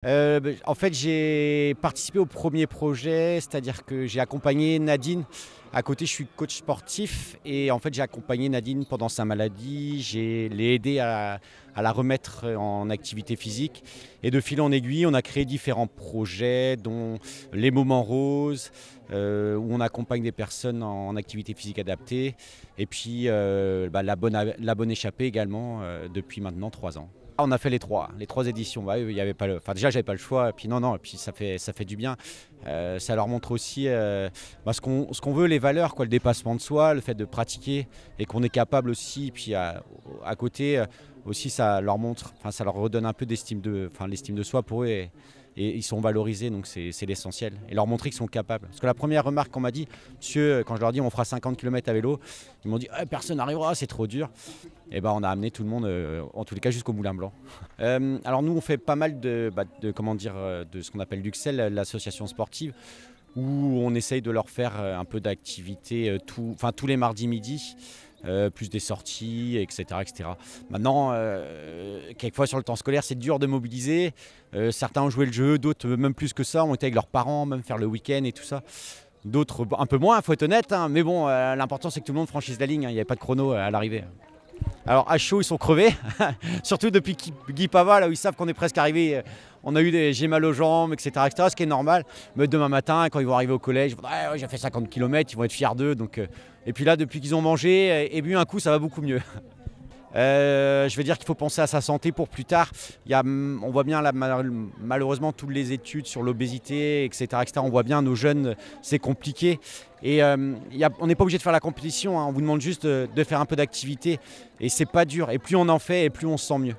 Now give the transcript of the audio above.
En fait, j'ai participé au premier projet, c'est-à-dire que j'ai accompagné Nadine. À côté, je suis coach sportif et en fait, j'ai accompagné Nadine pendant sa maladie. L'ai aidé à la remettre en activité physique. Et de fil en aiguille, on a créé différents projets, dont les Moments Roses, où on accompagne des personnes en activité physique adaptée. Et puis, la bonne échappée également, depuis maintenant 3 ans. On a fait les trois éditions. Bah, il y avait pas déjà, j'avais pas le choix. Et puis non, et puis ça fait du bien. Ça leur montre aussi ce qu'on veut, les valeurs, quoi, le dépassement de soi, le fait de pratiquer et qu'on est capable aussi. Puis à côté aussi, ça leur montre, ça leur redonne un peu l'estime de soi pour eux. Et ils sont valorisés, donc c'est l'essentiel. Et leur montrer qu'ils sont capables. Parce que la première remarque qu'on m'a dit, monsieur, quand je leur dis on fera 50 km à vélo, ils m'ont dit personne n'arrivera, c'est trop dur. Et ben on a amené tout le monde, en tous les cas jusqu'au Moulin Blanc. Alors nous on fait pas mal de ce qu'on appelle l'UXEL, l'association sportive, où on essaye de leur faire un peu d'activité tous les mardis midi. Plus des sorties, etc. etc. Maintenant, quelquefois sur le temps scolaire, c'est dur de mobiliser. Certains ont joué le jeu, d'autres même plus que ça, ont été avec leurs parents, même faire le week-end et tout ça. D'autres un peu moins, il faut être honnête, hein, mais bon, l'important c'est que tout le monde franchisse la ligne, hein, il n'y avait pas de chrono à l'arrivée. Alors à chaud, ils sont crevés, surtout depuis Guy Pava, là où ils savent qu'on est presque arrivé. On a eu j'ai mal aux jambes, etc., ce qui est normal. Mais demain matin, quand ils vont arriver au collège, ils vont dire j'ai fait 50 km, ils vont être fiers d'eux. Et puis là, depuis qu'ils ont mangé et bu un coup, ça va beaucoup mieux. Je vais dire qu'il faut penser à sa santé pour plus tard. On voit bien là, malheureusement toutes les études sur l'obésité, etc., etc. On voit bien nos jeunes, c'est compliqué. Et on n'est pas obligé de faire la compétition, hein. On vous demande juste de faire un peu d'activité. Et c'est pas dur. Et plus on en fait, et plus on se sent mieux.